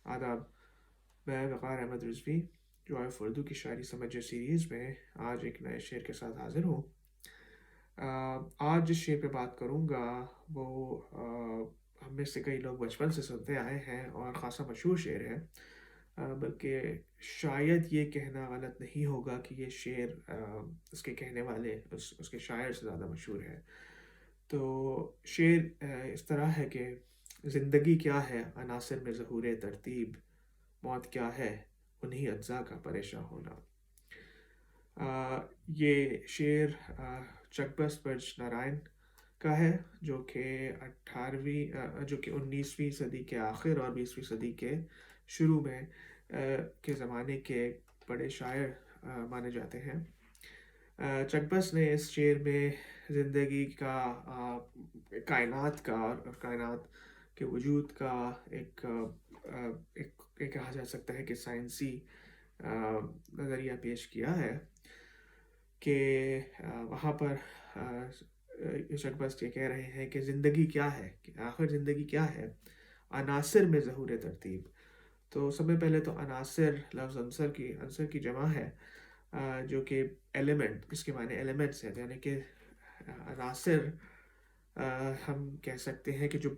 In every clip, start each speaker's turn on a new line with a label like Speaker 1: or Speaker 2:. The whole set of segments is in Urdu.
Speaker 1: آداب، میں وقار احمد رضوی جو آئف اردو کی شاعری سمجھے سیریز میں آج ایک نئے شعر کے ساتھ حاضر ہوں۔ آج جس شعر پہ بات کروں گا وہ ہم میں سے کئی لوگ بچپن سے سنتے آئے ہیں اور خاصا مشہور شعر ہے، بلکہ شاید یہ کہنا غلط نہیں ہوگا کہ یہ شعر اس کے کہنے والے اس کے شاعر سے زیادہ مشہور ہے۔ تو شعر اس طرح ہے کہ زندگی کیا ہے عناصر میں ظہور ترتیب، موت کیا ہے انہی اجزاء کا پریشاں ہونا۔ یہ شعر چک بست برج نارائن کا ہے، جو کہ 19ویں صدی کے آخر اور 20ویں صدی کے شروع میں کے زمانے کے بڑے شاعر مانے جاتے ہیں۔ چک بست نے اس شعر میں زندگی کا، کائنات کا اور کائنات کے وجود کا ایک کہا جا سکتا ہے کہ سائنسی نظریہ پیش کیا ہے کہ وہاں پر شک بست یہ کہہ رہے ہیں کہ زندگی کیا ہے، کہ آخر زندگی کیا ہے عناصر میں ظہور ترتیب۔ تو سب سے پہلے تو عناصر لفظ عنصر کی جمع ہے، جو کہ ایلیمنٹ، اس کے معنی ایلیمنٹس ہیں، یعنی کہ عناصر ہم کہہ سکتے ہیں کہ جو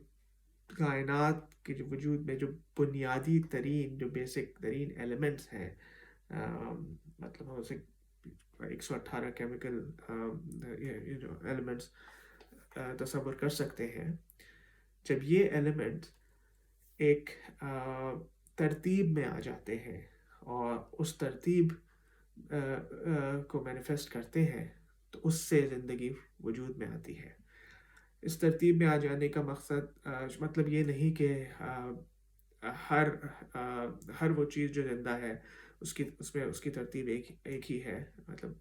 Speaker 1: کائنات کے جو وجود میں جو بنیادی ترین، جو بیسک ترین ایلیمنٹس ہیں، مطلب ہم اسے 118 کیمیکل ایلیمنٹس تصور کر سکتے ہیں۔ جب یہ ایلیمنٹ ایک ترتیب میں آ جاتے ہیں اور اس ترتیب کو مینیفیسٹ کرتے ہیں تو اس سے زندگی وجود میں آتی ہے۔ اس ترتیب میں آ جانے کا مقصد مطلب یہ نہیں کہ ہر وہ چیز جو زندہ ہے اس کی ترتیب ایک ہی ہے، مطلب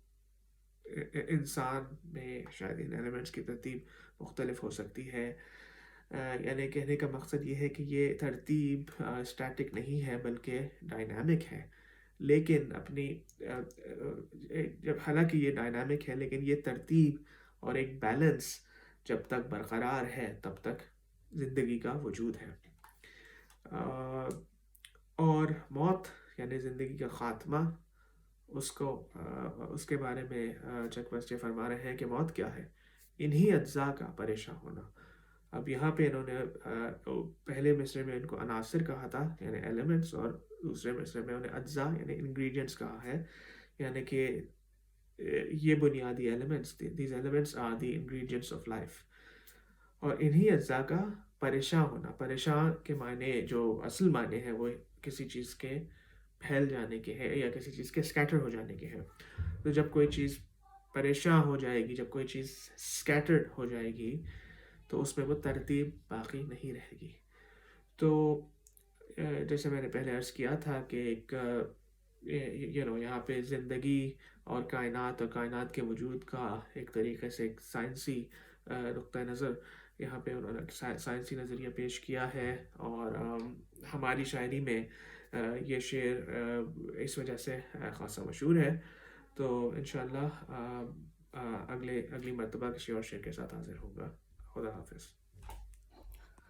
Speaker 1: انسان میں شاید ان ایلیمنٹس کی ترتیب مختلف ہو سکتی ہے۔ یعنی کہنے کا مقصد یہ ہے کہ یہ ترتیب اسٹیٹک نہیں ہے بلکہ ڈائنامک ہے، لیکن حالانکہ یہ ڈائنامک ہے لیکن یہ ترتیب اور ایک بیلنس جب تک برقرار ہے تب تک زندگی کا وجود ہے۔ اور موت یعنی زندگی کا خاتمہ، اس کے بارے میں چک بست یہ فرما رہے ہیں کہ موت کیا ہے، انہی اجزاء کا پریشاں ہونا۔ اب یہاں پہ انہوں نے پہلے مصرے میں ان کو عناصر کہا تھا یعنی ایلیمنٹس، اور دوسرے مصرے میں انہیں اجزاء یعنی انگریڈینٹس کہا ہے، یعنی کہ یہ بنیادی elements, these elements are the ingredients of life. اور انہی اجزاء کا پریشاں ہونا، پریشاں کے معنی جو اصل معنی ہے وہ کسی چیز کے پھیل جانے کے ہے یا کسی چیز کے اسکیٹر ہو جانے کے ہے۔ تو جب کوئی چیز پریشاں ہو جائے گی، جب کوئی چیز اسکیٹرڈ ہو جائے گی تو اس میں وہ ترتیب باقی نہیں رہے گی۔ تو جیسے میں نے پہلے عرض کیا تھا کہ ایک یہاں پہ زندگی اور کائنات کے وجود کا ایک طریقے سے ایک سائنسی نقطہ نظر یہاں پہ انہوں نے سائنسی نظریہ پیش کیا ہے، اور ہماری شاعری میں یہ شعر اس وجہ سے خاصا مشہور ہے۔ تو انشاءاللہ اگلی مرتبہ کسی اور شعر کے ساتھ حاضر ہوگا۔ خدا حافظ۔